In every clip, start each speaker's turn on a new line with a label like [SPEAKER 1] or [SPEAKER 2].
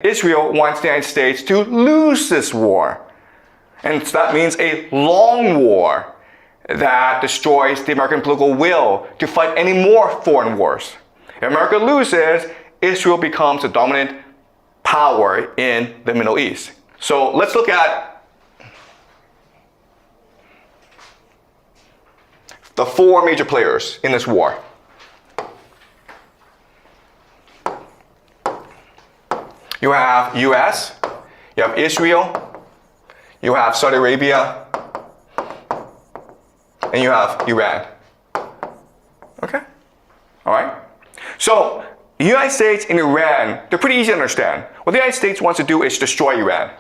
[SPEAKER 1] Israel wants the United States to lose this war. And so that means a long war that destroys the American political will to fight any more foreign wars. If America loses, Israel becomes a dominant power in the Middle East. So let's look at the four major players in this war. You have US, you have Israel, you have Saudi Arabia, and you have Iran. Okay? All right? So, the United States and Iran, they're pretty easy to understand. What the United States wants to do is destroy Iran.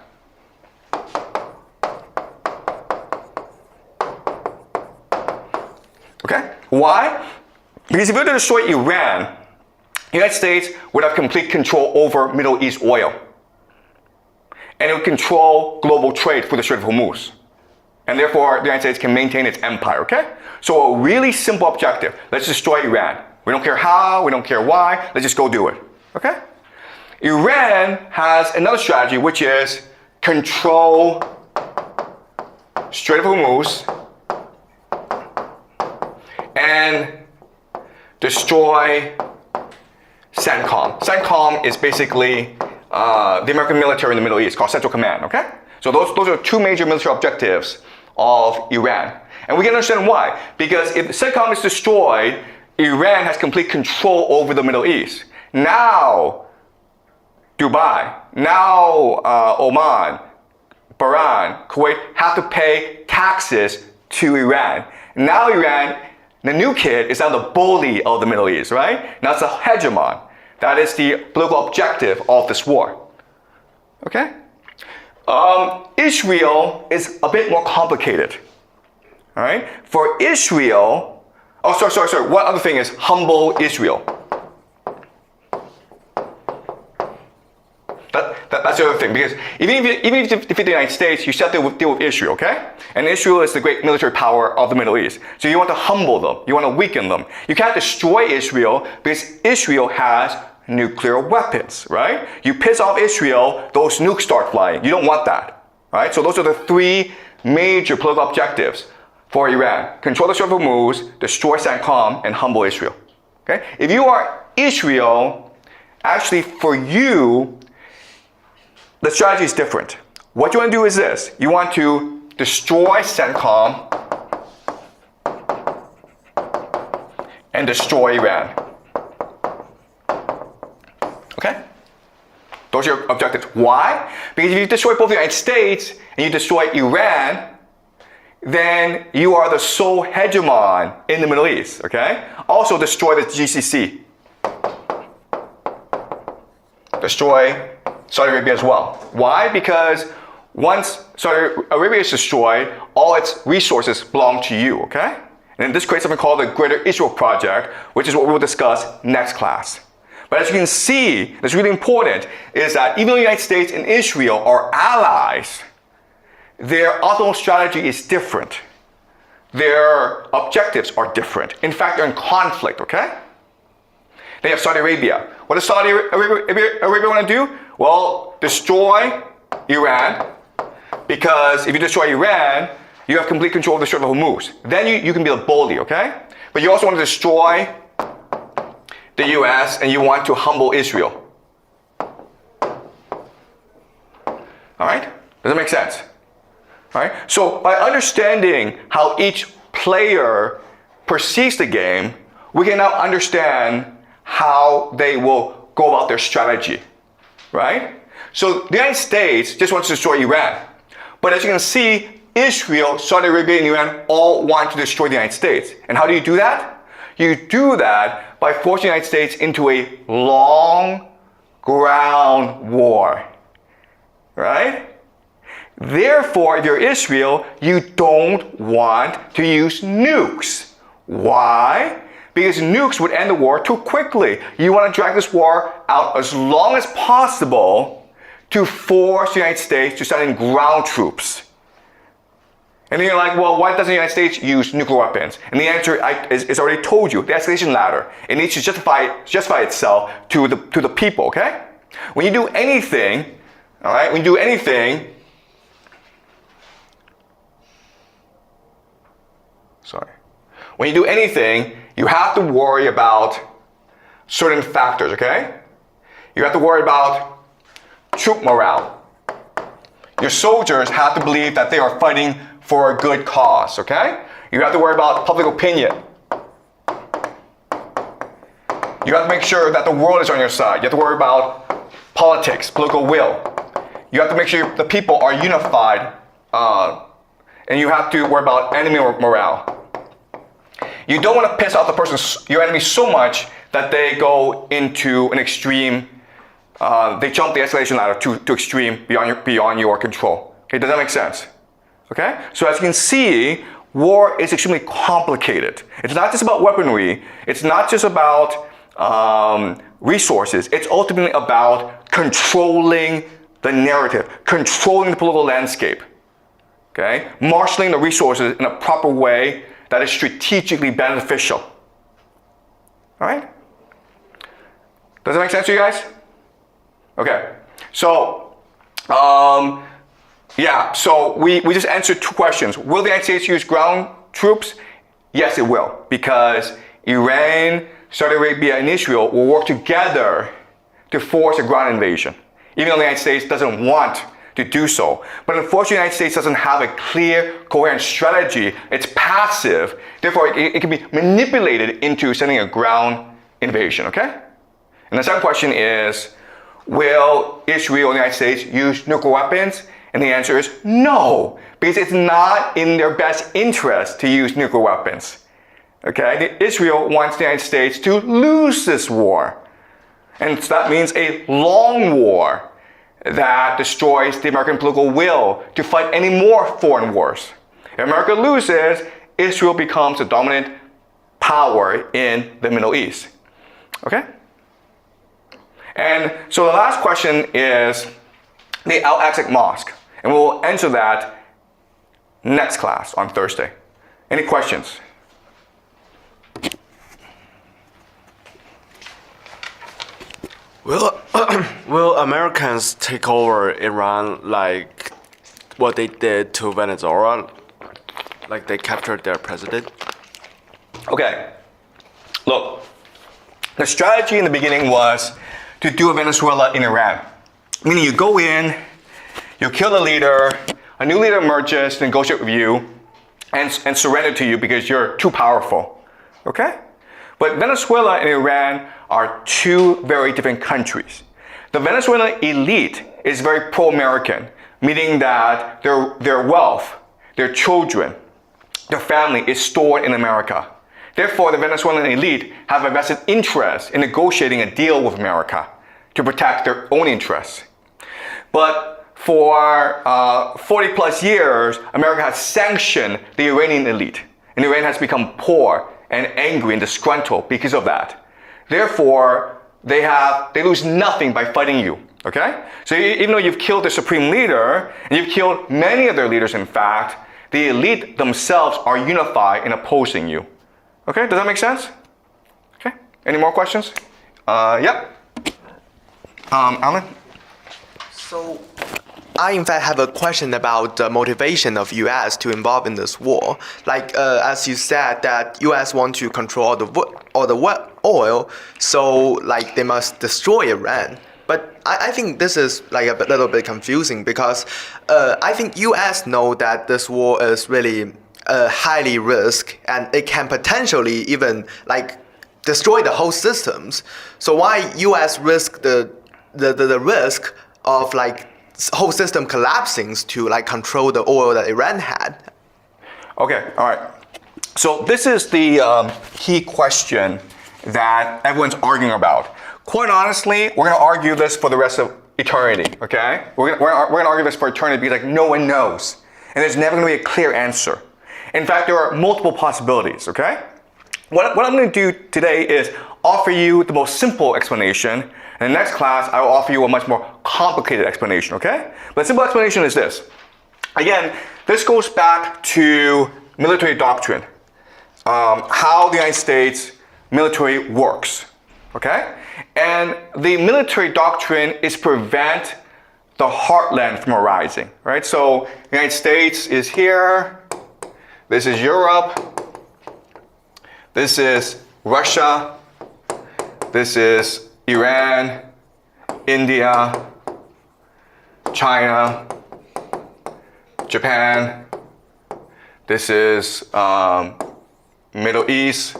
[SPEAKER 1] Okay? Why? Because if we were to destroy Iran, the United States would have complete control over Middle East oil. And it would control global trade through the Strait of Hormuz. And therefore, the United States can maintain its empire, okay? So a really simple objective. Let's destroy Iran. We don't care how, we don't care why, let's just go do it, okay? Iran has another strategy, which is control Strait of Hormuz and destroy CENTCOM. CENTCOM is basically the American military in the Middle East, called Central Command, okay? So those are two major military objectives of Iran. And we can understand why. Because if CENTCOM is destroyed, Iran has complete control over the Middle East. Now, Dubai, now Oman, Bahrain, Kuwait have to pay taxes to Iran. Now Iran, the new kid, is now the bully of the Middle East, right? Now it's a hegemon. That is the political objective of this war. Okay? Israel is a bit more complicated. All right? For Israel, sorry. One other thing is humble Israel. That's the other thing, because even if you defeat the United States, you still have to deal with Israel, okay? And Israel is the great military power of the Middle East. So you want to humble them. You want to weaken them. You can't destroy Israel because Israel has nuclear weapons, right? You piss off Israel, those nukes start flying. You don't want that, right? So those are the three major political objectives for Iran. Control the Strait of Hormuz, destroy CENTCOM, and humble Israel, okay? If you are Israel, actually for you, the strategy is different. What you want to do is this. You want to destroy CENTCOM and destroy Iran. Okay? Those are your objectives. Why? Because if you destroy both the United States and you destroy Iran, then you are the sole hegemon in the Middle East. Okay? Also destroy the GCC. Destroy Saudi Arabia as well. Why? Because once Saudi Arabia is destroyed, all its resources belong to you, okay? And this creates something called the Greater Israel Project, which is what we will discuss next class. But as you can see, that's really important, is that even though the United States and Israel are allies, their ultimate strategy is different. Their objectives are different. In fact, they're in conflict, okay? They have Saudi Arabia. What does Saudi Arabia want to do? Well, destroy Iran, because if you destroy Iran, you have complete control of the Strait of Hormuz. Then you can be a bully, okay? But you also want to destroy the US and you want to humble Israel. All right? Does that make sense? All right? So by understanding how each player perceives the game, we can now understand how they will go about their strategy, right? So the United States just wants to destroy Iran. But as you can see, Israel, Saudi Arabia, and Iran all want to destroy the United States. And how do you do that? You do that by forcing the United States into a long ground war, right? Therefore, if you're Israel, you don't want to use nukes. Why? Because nukes would end the war too quickly. You want to drag this war out as long as possible to force the United States to send in ground troops. And then you're like, well, why doesn't the United States use nuclear weapons? And the answer is already told you, the escalation ladder. It needs to justify itself to the people, okay? When you do anything, all right, when you do anything, when you do anything, you have to worry about certain factors, okay? You have to worry about troop morale. Your soldiers have to believe that they are fighting for a good cause, okay? You have to worry about public opinion. You have to make sure that the world is on your side. You have to worry about politics, political will. You have to make sure the people are unified, and you have to worry about enemy morale. You don't want to piss off the person, your enemy, so much that they go into an extreme, they jump the escalation ladder to extreme beyond your control. Okay, does that make sense? Okay, so as you can see, war is extremely complicated. It's not just about weaponry. It's not just about resources. It's ultimately about controlling the narrative, controlling the political landscape. Okay, marshaling the resources in a proper way that is strategically beneficial. All right? Does that make sense to you guys? Okay, so yeah, so we just answered two questions. Will the United States use ground troops? Yes, it will, because Iran, Saudi Arabia, and Israel will work together to force a ground invasion, even though the United States doesn't want to do so. But unfortunately, the United States doesn't have a clear, coherent strategy. It's passive. Therefore, it can be manipulated into sending a ground invasion, okay? And the second question is, will Israel and the United States use nuclear weapons? And the answer is no, because it's not in their best interest to use nuclear weapons. Okay? Israel wants the United States to lose this war. And so that means a long war that destroys the American political will to fight any more foreign wars. If America loses, Israel becomes the dominant power in the Middle East. Okay? And so the last question is the Al-Aqsa Mosque. And we'll answer that next class on Thursday. Any questions?
[SPEAKER 2] Will Americans take over Iran like what they did to Venezuela? Like they captured their president?
[SPEAKER 1] Okay. Look, the strategy in the beginning was to do a Venezuela in Iran. Meaning you go in, you kill the leader, a new leader emerges to negotiate with you and surrender to you because you're too powerful. Okay? But Venezuela and Iran are two very different countries. The Venezuelan elite is very pro-American, meaning that their wealth, their children, their family is stored in America. Therefore, the Venezuelan elite have a vested interest in negotiating a deal with America to protect their own interests. But for 40 plus years, America has sanctioned the Iranian elite, and Iran has become poor and angry and disgruntled because of that. Therefore, they lose nothing by fighting you, okay? So even though you've killed the supreme leader, and you've killed many of their leaders in fact, the elite themselves are unified in opposing you. Okay, does that make sense? Okay, any more questions? Yep. Alan?
[SPEAKER 3] So, I in fact have a question about the motivation of U.S. to involve in this war. Like as you said, that U.S. want to control all the oil, so like they must destroy Iran. But I think this is like a little bit confusing because I think U.S. know that this war is really highly risk and it can potentially even like destroy the whole systems. So why U.S. risk the risk of like whole system collapsing to like control the oil that Iran had?
[SPEAKER 1] Okay, all right. So this is the key question that everyone's arguing about. Quite honestly, we're going to argue this for the rest of eternity, okay? We're going to argue this for eternity because like no one knows. And there's never going to be a clear answer. In fact, there are multiple possibilities, okay? What I'm going to do today is offer you the most simple explanation. In the next class, I will offer you a much more complicated explanation, okay? But the simple explanation is this. Again, this goes back to military doctrine, how the United States military works, okay? And the military doctrine is prevent the heartland from arising, right? So the United States is here, this is Europe, this is Russia, this is Iran, India, China, Japan, this is Middle East,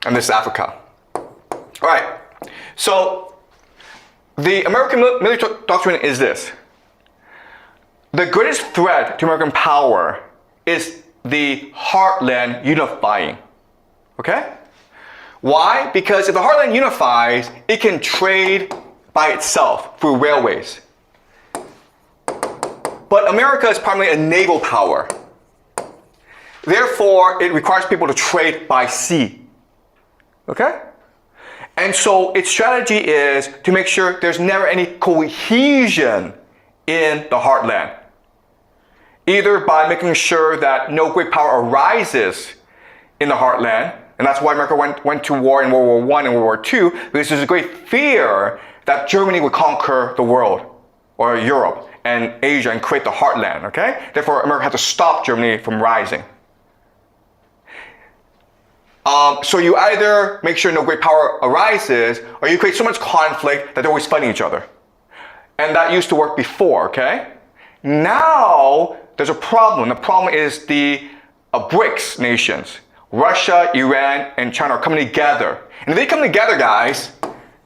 [SPEAKER 1] and this is Africa. All right, so the American military doctrine is this. The greatest threat to American power is the heartland unifying, okay? Why? Because if the heartland unifies, it can trade by itself through railways. But America is primarily a naval power. Therefore, it requires people to trade by sea, okay? And so its strategy is to make sure there's never any cohesion in the heartland. Either by making sure that no great power arises in the heartland, and that's why America went to war in World War I and World War II, because there's a great fear that Germany would conquer the world, or Europe, and Asia, and create the heartland, okay? Therefore, America had to stop Germany from rising. So you either make sure no great power arises, or you create so much conflict that they're always fighting each other. And that used to work before, okay? Now, there's a problem. The problem is the BRICS nations. Russia, Iran, and China are coming together. And if they come together, guys,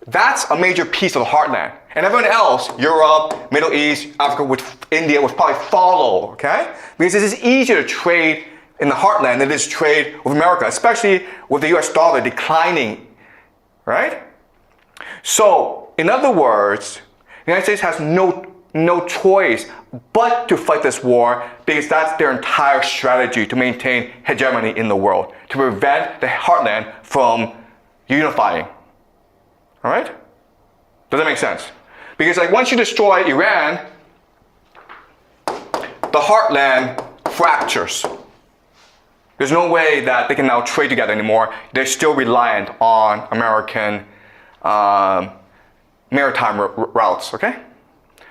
[SPEAKER 1] that's a major piece of the heartland. And everyone else, Europe, Middle East, Africa, India would probably follow, okay? Because it is easier to trade in the heartland than it is trade with America, especially with the US dollar declining, right? So, in other words, the United States has no choice but to fight this war because that's their entire strategy to maintain hegemony in the world, to prevent the heartland from unifying. All right? Does that make sense? Because like once you destroy Iran, the heartland fractures. There's no way that they can now trade together anymore. They're still reliant on American maritime routes, okay?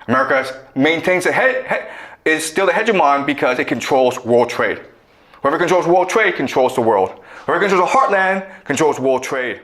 [SPEAKER 1] America maintains is still the hegemon because it controls world trade. Whoever controls world trade controls the world. Whoever controls the heartland controls world trade.